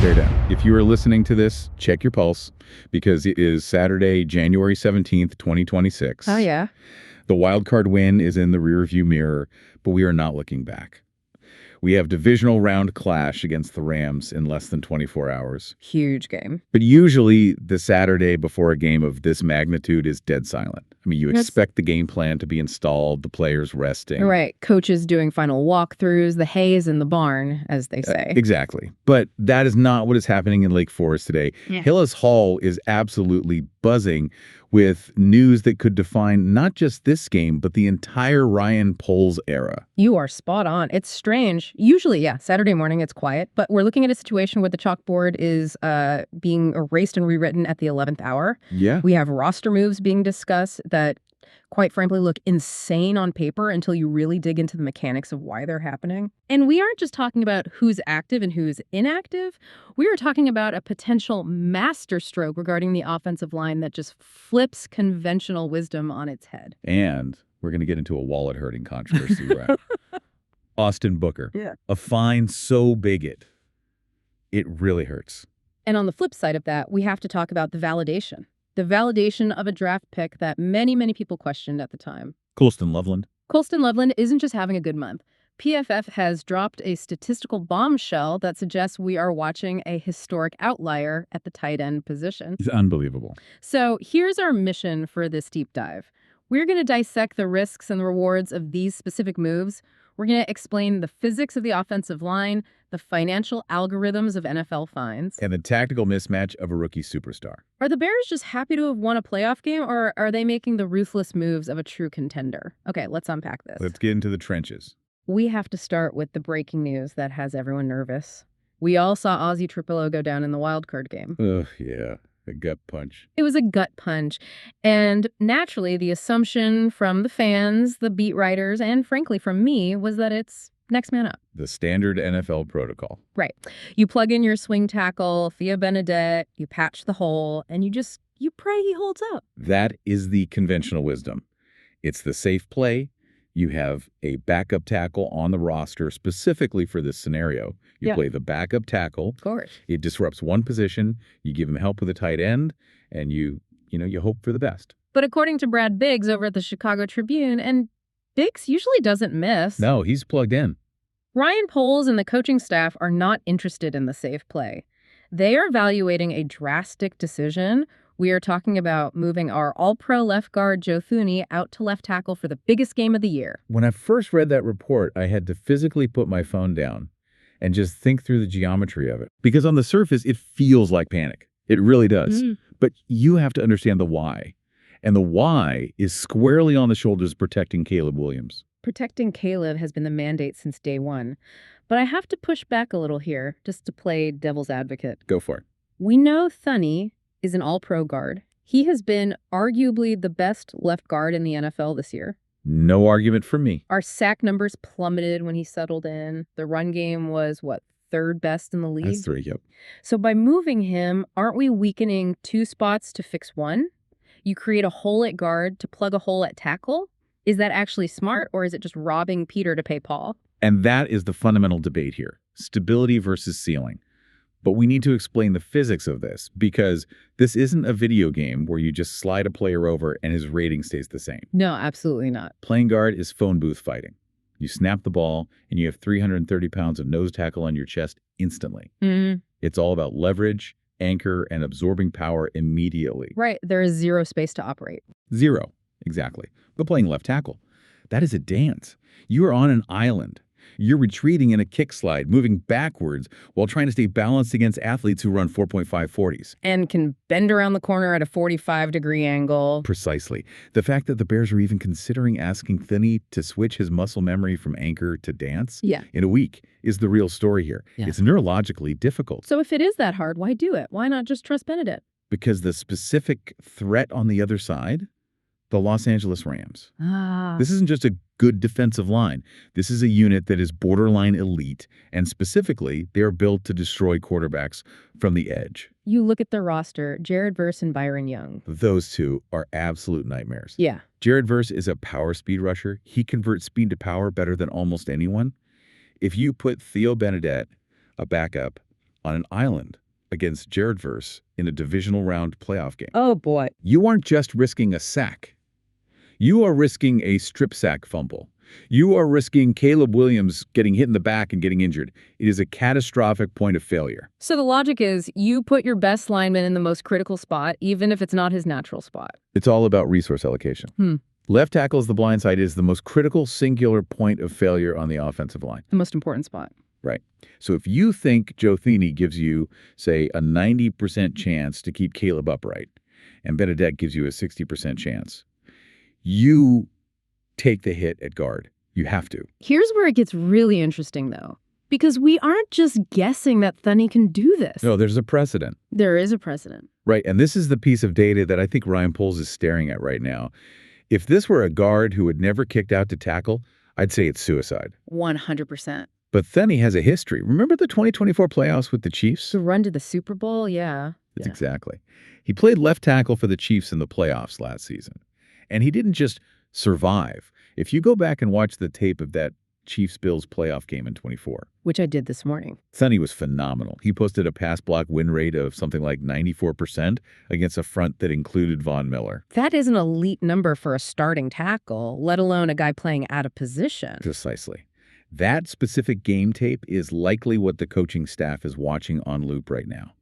Bear down. If you are listening to this, check your pulse because it is Saturday, January 17th, 2026. Oh, yeah. The wild card win is in the rearview mirror, but we are not looking back. We have divisional round clash against the Rams in less than 24 hours. Huge game. But usually the Saturday before a game of this magnitude is dead silent. I mean, you expect the game plan to be installed, the players resting. Right. Coaches doing final walkthroughs, the hay is in the barn, as they say. Exactly. But that is not what is happening in Lake Forest today. Yeah. Hillis Hall is absolutely buzzing with news that could define not just this game, but the entire Ryan Poles era. You are spot on. It's strange. Usually, yeah, Saturday morning it's quiet, but we're looking at a situation where the chalkboard is being erased and rewritten at the 11th hour. Yeah. We have roster moves being discussed that, quite frankly, look insane on paper until you really dig into the mechanics of why they're happening. And we aren't just talking about who's active and who's inactive. We are talking about a potential masterstroke regarding the offensive line that just flips conventional wisdom on its head. And we're going to get into a wallet-hurting controversy, right? Austin Booker. Yeah. A fine so bigot, it really hurts. And on the flip side of that, we have to talk about the validation. The validation of a draft pick that many, many people questioned at the time. Colston Loveland. Colston Loveland isn't just having a good month. PFF has dropped a statistical bombshell that suggests we are watching a historic outlier at the tight end position. It's unbelievable. So here's our mission for this deep dive. We're going to dissect the risks and the rewards of these specific moves. We're going to explain the physics of the offensive line, the financial algorithms of NFL fines. And the tactical mismatch of a rookie superstar. Are the Bears just happy to have won a playoff game, or are they making the ruthless moves of a true contender? Okay, let's unpack this. Let's get into the trenches. We have to start with the breaking news that has everyone nervous. We all saw Ozzie Tripillo go down in the wild card game. Ugh, yeah. A gut punch. It was a gut punch. And naturally, the assumption from the fans, the beat writers, and frankly from me, was that it's next man up. The standard NFL protocol. Right. You plug in your swing tackle, Thea Benedette, you patch the hole, and you pray he holds up. That is the conventional wisdom. It's the safe play. You have a backup tackle on the roster specifically for this scenario. You play the backup tackle. Of course. It disrupts one position. You give him help with a tight end, and you hope for the best. But according to Brad Biggs over at the Chicago Tribune, and Biggs usually doesn't miss. No, he's plugged in. Ryan Poles and the coaching staff are not interested in the safe play. They are evaluating a drastic decision. We are talking about moving our all-pro left guard Joe THUNEY out to left tackle for the biggest game of the year. When I first read that report, I had to physically put my phone down and just think through the geometry of it. Because on the surface, it feels like panic. It really does. But you have to understand the why. And the why is squarely on the shoulders of protecting Caleb Williams. Protecting Caleb has been the mandate since day one. But I have to push back a little here, just to play devil's advocate. Go for it. We know THUNEY is an all-pro guard. He has been arguably the best left guard in the NFL this year. No argument from me. Our sack numbers plummeted when he settled in. The run game was, third best in the league? That's 3, yep. So by moving him, aren't we weakening 2 spots to fix 1? You create a hole at guard to plug a hole at tackle? Is that actually smart, or is it just robbing Peter to pay Paul? And that is the fundamental debate here. Stability versus ceiling. But we need to explain the physics of this because this isn't a video game where you just slide a player over and his rating stays the same. No, absolutely not. Playing guard is phone booth fighting. You snap the ball and you have 330 pounds of nose tackle on your chest instantly. It's all about leverage, anchor, and absorbing power immediately. Right. There is 0 space to operate. 0, exactly. But playing left tackle, that is a dance. You are on an island. You're retreating in a kick slide, moving backwards while trying to stay balanced against athletes who run 4.5 40s. And can bend around the corner at a 45-degree angle. Precisely. The fact that the Bears are even considering asking THUNEY to switch his muscle memory from anchor to dance in a week is the real story here. Yeah. It's neurologically difficult. So if it is that hard, why do it? Why not just trust Benedict? Because the specific threat on the other side, the Los Angeles Rams. This isn't just a good defensive line. This is a unit that is borderline elite, and specifically, they are built to destroy quarterbacks from the edge. You look at their roster, Jared Verse and Byron Young. Those two are absolute nightmares. Yeah. Jared Verse is a power speed rusher. He converts speed to power better than almost anyone. If you put Theo Benedette, a backup, on an island against Jared Verse in a divisional round playoff game. Oh, boy. You aren't just risking a sack. You are risking a strip sack fumble. You are risking Caleb Williams getting hit in the back and getting injured. It is a catastrophic point of failure. So the logic is you put your best lineman in the most critical spot, even if it's not his natural spot. It's all about resource allocation. Left tackle as the blind side is the most critical singular point of failure on the offensive line. The most important spot. Right. So if you think Joe THUNEY gives you, say, a 90% chance to keep Caleb upright, and Benedette gives you a 60% chance, you take the hit at guard. You have to. Here's where it gets really interesting, though, because we aren't just guessing that THUNEY can do this. No, there's a precedent. There is a precedent. Right. And this is the piece of data that I think Ryan Poles is staring at right now. If this were a guard who had never kicked out to tackle, I'd say it's suicide. 100%. But THUNEY has a history. Remember the 2024 playoffs with the Chiefs? The run to the Super Bowl, yeah. That's exactly. He played left tackle for the Chiefs in the playoffs last season. And he didn't just survive. If you go back and watch the tape of that Chiefs-Bills playoff game in 24. Which I did this morning. THUNEY was phenomenal. He posted a pass block win rate of something like 94% against a front that included Von Miller. That is an elite number for a starting tackle, let alone a guy playing out of position. Precisely. That specific game tape is likely what the coaching staff is watching on loop right now.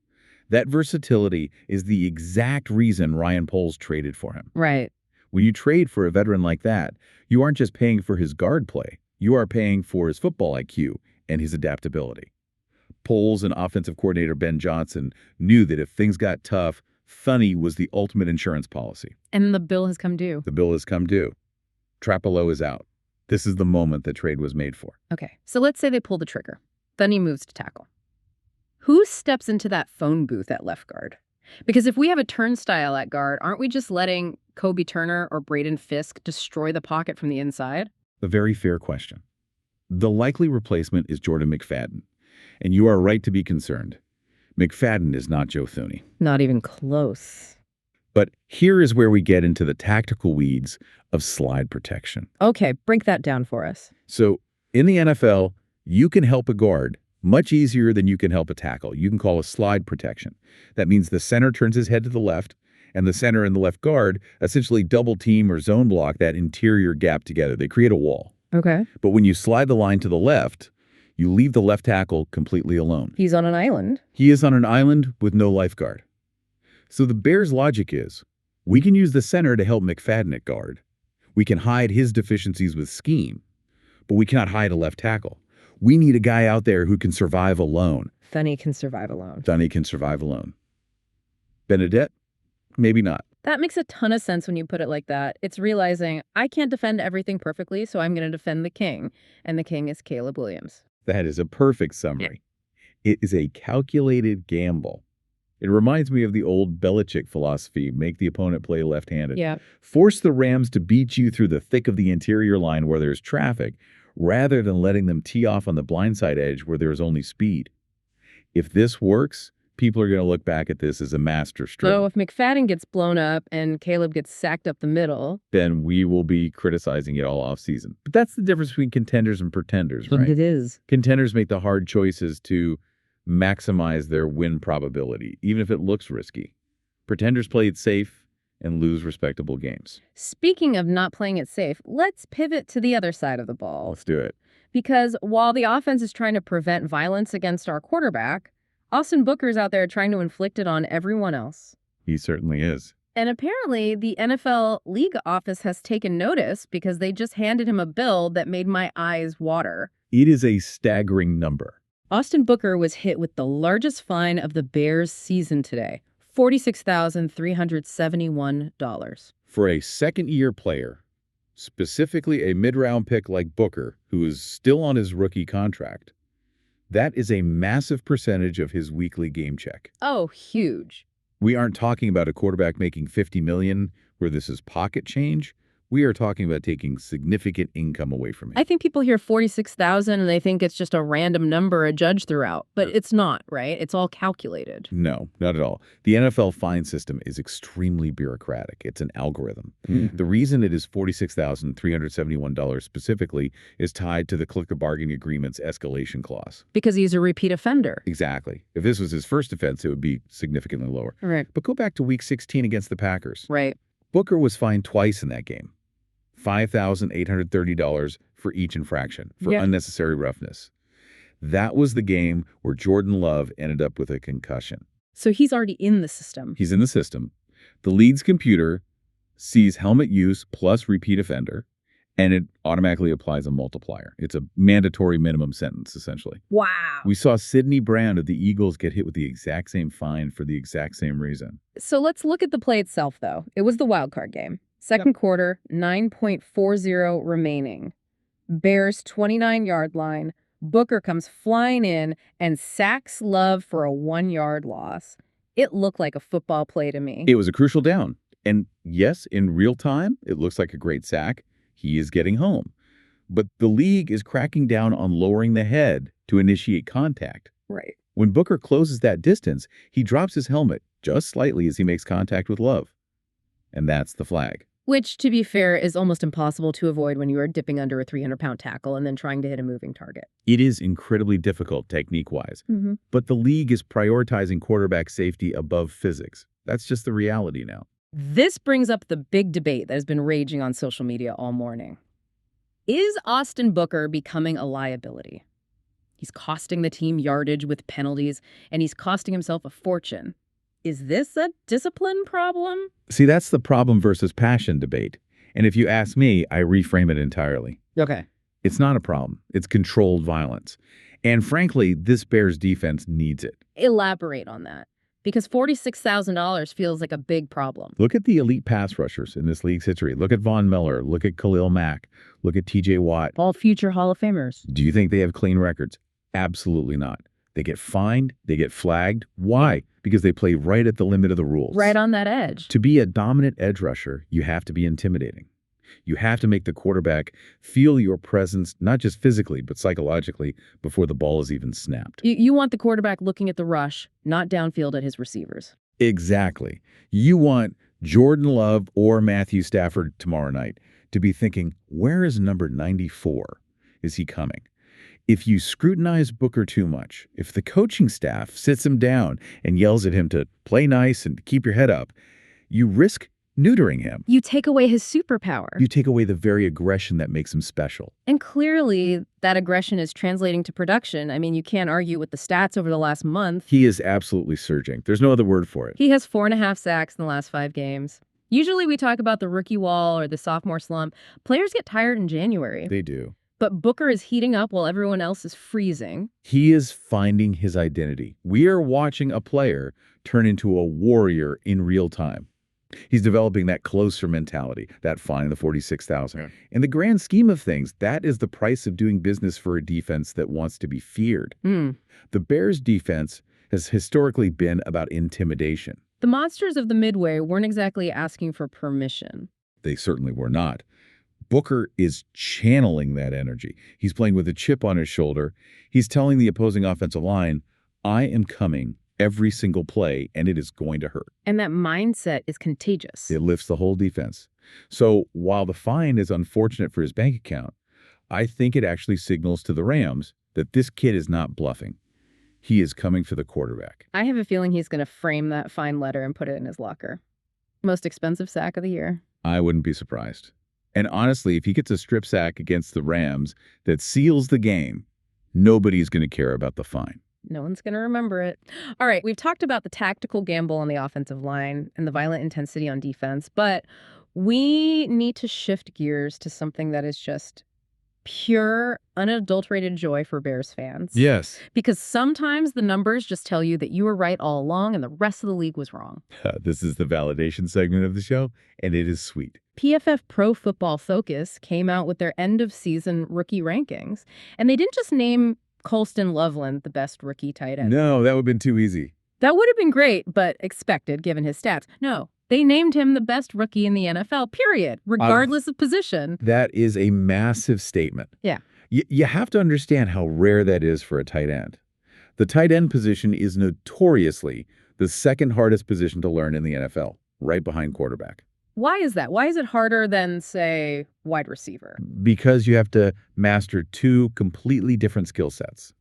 That versatility is the exact reason Ryan Poles traded for him. Right. When you trade for a veteran like that, you aren't just paying for his guard play. You are paying for his football IQ and his adaptability. Poles and offensive coordinator Ben Johnson knew that if things got tough, THUNEY was the ultimate insurance policy. And the bill has come due. The bill has come due. Trapelo is out. This is the moment the trade was made for. Okay, so let's say they pull the trigger. THUNEY moves to tackle. Who steps into that phone booth at left guard? Because if we have a turnstile at guard, aren't we just letting Kobe Turner or Braden Fisk destroy the pocket from the inside? A very fair question. The likely replacement is Jordan McFadden. And you are right to be concerned. McFadden is not Joe THUNEY. Not even close. But here is where we get into the tactical weeds of slide protection. Okay, break that down for us. So in the NFL, you can help a guard much easier than you can help a tackle. You can call a slide protection. That means the center turns his head to the left, and the center and the left guard essentially double team or zone block that interior gap together. They create a wall. Okay. But when you slide the line to the left, you leave the left tackle completely alone. He's on an island. He is on an island with no lifeguard. So the Bears' logic is, we can use the center to help McFadden at guard. We can hide his deficiencies with scheme, but we cannot hide a left tackle. We need a guy out there who can survive alone. THUNEY can survive alone. THUNEY can survive alone. Benedette? Maybe not. That makes a ton of sense when you put it like that. It's realizing I can't defend everything perfectly, so I'm going to defend the king. And the king is Caleb Williams. That is a perfect summary. It is a calculated gamble. It reminds me of the old Belichick philosophy, make the opponent play left-handed. Yeah. Force the Rams to beat you through the thick of the interior line where there's traffic, rather than letting them tee off on the blindside edge where there's only speed. If this works, people are going to look back at this as a master stroke. So if McFadden gets blown up and Caleb gets sacked up the middle, then we will be criticizing it all off season. But that's the difference between contenders and pretenders, right? It is. Contenders make the hard choices to maximize their win probability, even if it looks risky. Pretenders play it safe and lose respectable games. Speaking of not playing it safe, let's pivot to the other side of the ball. Let's do it. Because while the offense is trying to prevent violence against our quarterback, Austin Booker's out there trying to inflict it on everyone else. He certainly is. And apparently the NFL league office has taken notice because they just handed him a bill that made my eyes water. It is a staggering number. Austin Booker was hit with the largest fine of the Bears' season today, $46,371. For a second-year player, specifically a mid-round pick like Booker, who is still on his rookie contract, that is a massive percentage of his weekly game check. Oh, huge. We aren't talking about a quarterback making $50 million where this is pocket change. We are talking about taking significant income away from him. I think people hear 46,000 and they think it's just a random number a judge threw out, but it's not, right? It's all calculated. No, not at all. The NFL fine system is extremely bureaucratic. It's an algorithm. The reason it is $46,371 specifically is tied to the collective bargaining agreement's escalation clause. Because he's a repeat offender. Exactly. If this was his first offense, it would be significantly lower. Right. But go back to Week 16 against the Packers. Right. Booker was fined twice in that game. $5,830 for each infraction for unnecessary roughness. That was the game where Jordan Love ended up with a concussion. So he's already in the system. He's in the system. The league's computer sees helmet use plus repeat offender, and it automatically applies a multiplier. It's a mandatory minimum sentence, essentially. Wow. We saw Sidney Brown of the Eagles get hit with the exact same fine for the exact same reason. So let's look at the play itself, though. It was the wild card game. Second quarter, 9.40 remaining. Bears 29-yard line. Booker comes flying in and sacks Love for a 1-yard loss. It looked like a football play to me. It was a crucial down. And yes, in real time, it looks like a great sack. He is getting home. But the league is cracking down on lowering the head to initiate contact. Right. When Booker closes that distance, he drops his helmet just slightly as he makes contact with Love. And that's the flag. Which, to be fair, is almost impossible to avoid when you are dipping under a 300-pound tackle and then trying to hit a moving target. It is incredibly difficult technique-wise. But the league is prioritizing quarterback safety above physics. That's just the reality now. This brings up the big debate that has been raging on social media all morning. Is Austin Booker becoming a liability? He's costing the team yardage with penalties, and he's costing himself a fortune. Is this a discipline problem? See, that's the problem versus passion debate. And if you ask me, I reframe it entirely. Okay. It's not a problem. It's controlled violence. And frankly, this Bears defense needs it. Elaborate on that. Because $46,000 feels like a big problem. Look at the elite pass rushers in this league's history. Look at Von Miller. Look at Khalil Mack. Look at TJ Watt. All future Hall of Famers. Do you think they have clean records? Absolutely not. They get fined. They get flagged. Why? Because they play right at the limit of the rules. Right on that edge. To be a dominant edge rusher, you have to be intimidating. You have to make the quarterback feel your presence, not just physically, but psychologically, before the ball is even snapped. You want the quarterback looking at the rush, not downfield at his receivers. Exactly. You want Jordan Love or Matthew Stafford tomorrow night to be thinking, where is number 94? Is he coming? If you scrutinize Booker too much, if the coaching staff sits him down and yells at him to play nice and keep your head up, you risk neutering him. You take away his superpower. You take away the very aggression that makes him special. And clearly, that aggression is translating to production. I mean, you can't argue with the stats over the last month. He is absolutely surging. There's no other word for it. He has 4.5 sacks in the last 5 games. Usually we talk about the rookie wall or the sophomore slump. Players get tired in January. They do. But Booker is heating up while everyone else is freezing. He is finding his identity. We are watching a player turn into a warrior in real time. He's developing that closer mentality, that fine, the 46,000. Yeah. In the grand scheme of things, that is the price of doing business for a defense that wants to be feared. The Bears' defense has historically been about intimidation. The monsters of the Midway weren't exactly asking for permission. They certainly were not. Booker is channeling that energy. He's playing with a chip on his shoulder. He's telling the opposing offensive line, I am coming every single play, and it is going to hurt. And that mindset is contagious. It lifts the whole defense. So while the fine is unfortunate for his bank account, I think it actually signals to the Rams that this kid is not bluffing. He is coming for the quarterback. I have a feeling he's going to frame that fine letter and put it in his locker. Most expensive sack of the year. I wouldn't be surprised. And honestly, if he gets a strip sack against the Rams that seals the game, nobody's going to care about the fine. No one's going to remember it. All right, we've talked about the tactical gamble on the offensive line and the violent intensity on defense, but we need to shift gears to something that is just pure, unadulterated joy for Bears fans. Yes. Because sometimes the numbers just tell you that you were right all along and the rest of the league was wrong. This is the validation segment of the show, and it is sweet. PFF Pro Football Focus came out with their end-of-season rookie rankings, and they didn't just name Colston Loveland the best rookie tight end. No, that would have been too easy. That would have been great, but expected given his stats. No, They named him the best rookie in the NFL, period, regardless of position. That is a massive statement. Yeah. You have to understand how rare that is for a tight end. The tight end position is notoriously the second hardest position to learn in the NFL, right behind quarterback. Why is that? Why is it harder than, say, wide receiver? Because you have to master two completely different skill sets.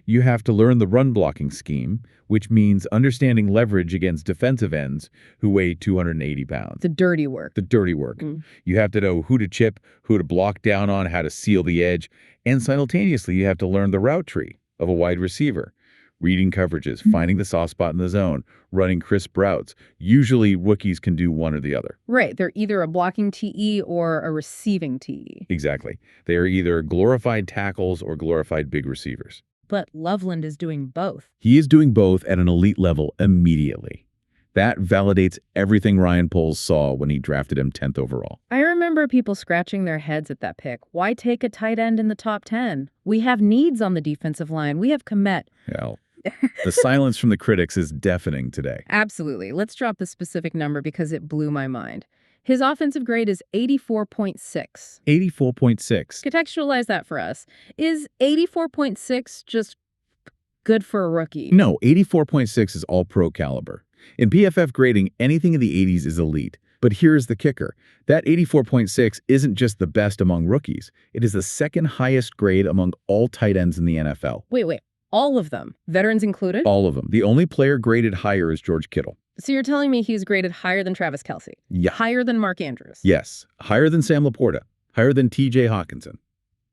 You have to learn the run blocking scheme, which means understanding leverage against defensive ends who weigh 280 pounds. The dirty work. The dirty work. You have to know who to chip, who to block down on, how to seal the edge, and simultaneously you have to learn the route tree of a wide receiver. Reading coverages, finding the soft spot in the zone, running crisp routes. Usually rookies can do one or the other. Right. They're either a blocking TE or a receiving TE. Exactly. They are either glorified tackles or glorified big receivers. But Loveland is doing both. He is doing both at an elite level immediately. That validates everything Ryan Poles saw when he drafted him 10th overall. I remember people scratching their heads at that pick. Why take a tight end in the top 10? We have needs on the defensive line. We have Komet. Well, the silence from the critics is deafening today. Absolutely. Let's drop the specific number because it blew my mind. His offensive grade is 84.6. 84.6. Contextualize that for us. Is 84.6 just good for a rookie? No, 84.6 is all pro caliber. In PFF grading, anything in the 80s is elite. But here's the kicker. That 84.6 isn't just the best among rookies. It is the second highest grade among all tight ends in the NFL. Wait. All of them? Veterans included? All of them. The only player graded higher is George Kittle. So you're telling me he's graded higher than Travis Kelce? Yeah. Higher than Mark Andrews? Yes. Higher than Sam Laporta. Higher than TJ Hawkinson.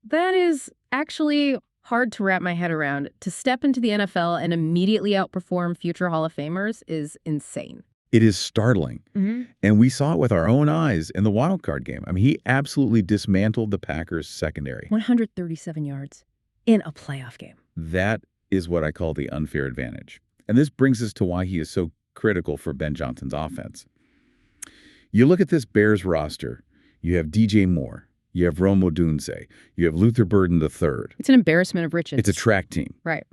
That is actually hard to wrap my head around. To step into the NFL and immediately outperform future Hall of Famers is insane. It is startling. And we saw it with our own eyes in the wild card game. I mean, he absolutely dismantled the Packers' secondary. 137 yards in a playoff game. That is what I call the unfair advantage. And this brings us to why he is so critical for Ben Johnson's offense. You look at this Bears roster, you have DJ Moore, you have Rome Odunze, you have Luther Burden III. It's an embarrassment of riches. It's a track team. Right.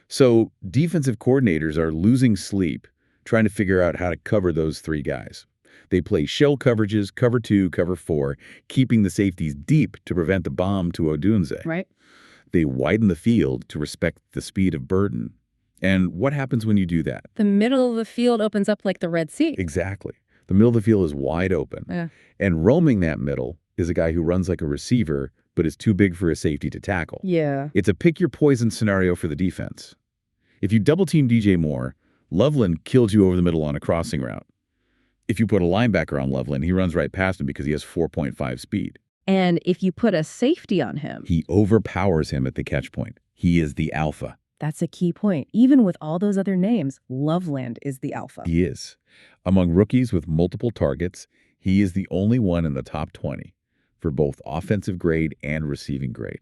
So defensive coordinators are losing sleep trying to figure out how to cover those three guys. They play shell coverages, cover 2, cover 4, keeping the safeties deep to prevent the bomb to Odunze. Right. They widen the field to respect the speed of Burden. And what happens when you do that? The middle of the field opens up like the Red Sea. Exactly. The middle of the field is wide open. Yeah. And roaming that middle is a guy who runs like a receiver, but is too big for a safety to tackle. Yeah. It's a pick your poison scenario for the defense. If you double team DJ Moore, Loveland kills you over the middle on a crossing route. If you put a linebacker on Loveland, he runs right past him because he has 4.5 speed. And if you put a safety on him, he overpowers him at the catch point. He is the alpha. That's a key point. Even with all those other names, Loveland is the alpha. He is. Among rookies with multiple targets, he is the only one in the top 20 for both offensive grade and receiving grade.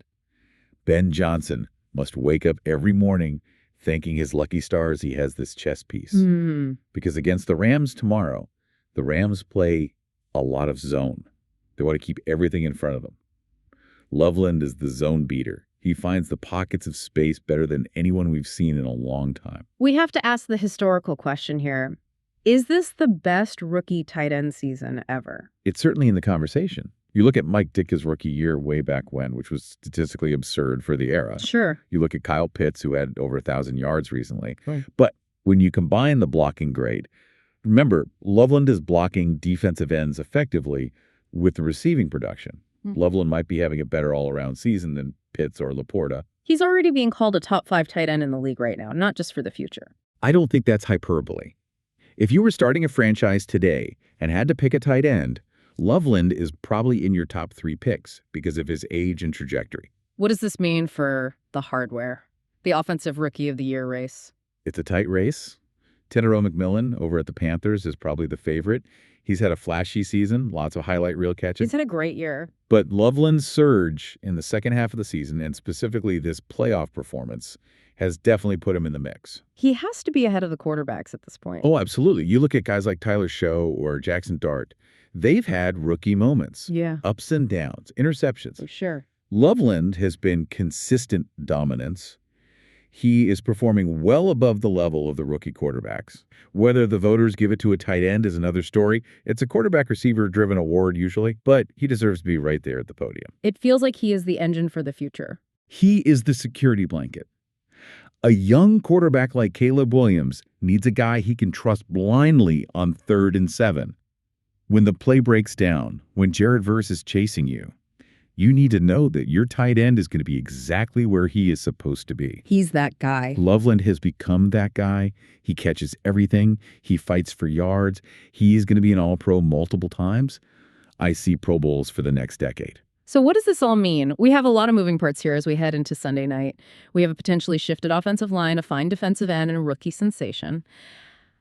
Ben Johnson must wake up every morning thanking his lucky stars he has this chess piece. Because against the Rams tomorrow, the Rams play a lot of zone. They want to keep everything in front of them. Loveland is the zone beater. He finds the pockets of space better than anyone we've seen in a long time. We have to ask the historical question here. Is this the best rookie tight end season ever? It's certainly in the conversation. You look at Mike Ditka's rookie year way back when, which was statistically absurd for the era. Sure. You look at Kyle Pitts, who had over 1,000 yards recently. Right. But when you combine the blocking grade, remember, Loveland is blocking defensive ends effectively with the receiving production. Loveland might be having a better all-around season than Pitts or Laporta. He's already being called a top 5 tight end in the league right now, not just for the future. I don't think that's hyperbole. If you were starting a franchise today and had to pick a tight end, Loveland is probably in your top 3 picks because of his age and trajectory. What does this mean for the hardware, the offensive rookie of the year race? It's a tight race. Tenero McMillan over at the Panthers is probably the favorite. He's had a flashy season, lots of highlight reel catches. He's had a great year. But Loveland's surge in the second half of the season, and specifically this playoff performance, has definitely put him in the mix. He has to be ahead of the quarterbacks at this point. Oh, absolutely. You look at guys like Tyler Show or Jackson Dart. They've had rookie moments. Yeah. Ups and downs, interceptions. For sure. Loveland has been consistent dominance. He is performing well above the level of the rookie quarterbacks. Whether the voters give it to a tight end is another story. It's a quarterback-receiver-driven award usually, but he deserves to be right there at the podium. It feels like he is the engine for the future. He is the security blanket. A young quarterback like Caleb Williams needs a guy he can trust blindly on 3rd and 7. When the play breaks down, when Jared Verse is chasing you, you need to know that your tight end is going to be exactly where he is supposed to be. He's that guy. Loveland has become that guy. He catches everything. He fights for yards. He's going to be an All-Pro multiple times. I see Pro Bowls for the next decade. So what does this all mean? We have a lot of moving parts here as we head into Sunday night. We have a potentially shifted offensive line, a fine defensive end, and a rookie sensation.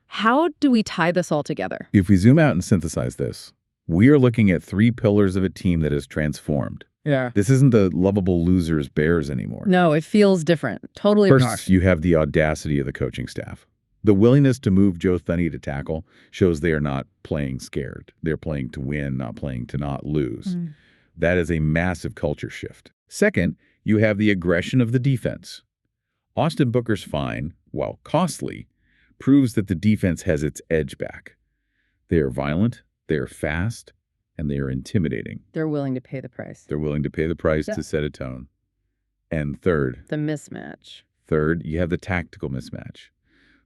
How do we tie this all together? If we zoom out and synthesize this, we are looking at 3 pillars of a team that has transformed. Yeah. This isn't the lovable losers Bears anymore. No, it feels different. Totally First, not. you have the audacity of the coaching staff. The willingness to move Joe THUNEY to tackle shows they are not playing scared. They're playing to win, not playing to not lose. That is a massive culture shift. Second, you have the aggression of the defense. Austin Booker's fine, while costly, proves that the defense has its edge back. They are violent, they are fast, and they are intimidating. They're willing to pay the price. They're willing to pay the price to set a tone. And third, The mismatch. you have the tactical mismatch.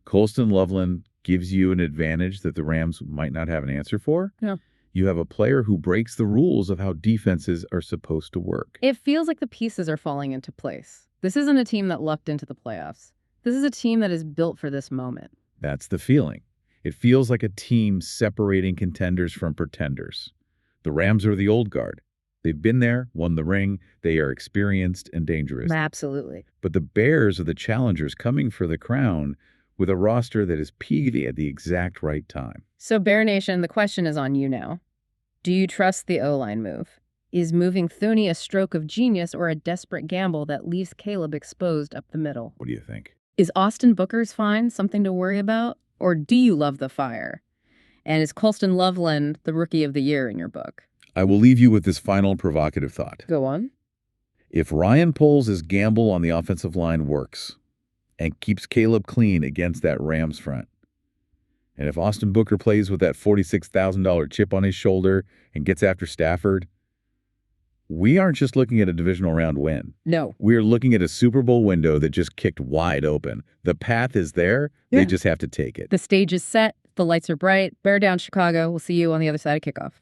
Colston Loveland gives you an advantage that the Rams might not have an answer for. Yeah. You have a player who breaks the rules of how defenses are supposed to work. It feels like the pieces are falling into place. This isn't a team that lucked into the playoffs. This is a team that is built for this moment. That's the feeling. It feels like a team separating contenders from pretenders. The Rams are the old guard. They've been there, won the ring. They are experienced and dangerous. Absolutely. But the Bears are the challengers coming for the crown with a roster that is peaked at the exact right time. So, Bear Nation, the question is on you now. Do you trust the O-line move? Is moving THUNEY a stroke of genius or a desperate gamble that leaves Caleb exposed up the middle? What do you think? Is Austin Booker's fine something to worry about? Or do you love the fire? And is Colston Loveland the Rookie of the Year in your book? I will leave you with this final provocative thought. Go on. If Ryan Poles' gamble on the offensive line works and keeps Caleb clean against that Rams front, and if Austin Booker plays with that $46,000 chip on his shoulder and gets after Stafford, we aren't just looking at a divisional round win. No. We're looking at a Super Bowl window that just kicked wide open. The path is there. Yeah. They just have to take it. The stage is set. The lights are bright. Bear down, Chicago. We'll see you on the other side of kickoff.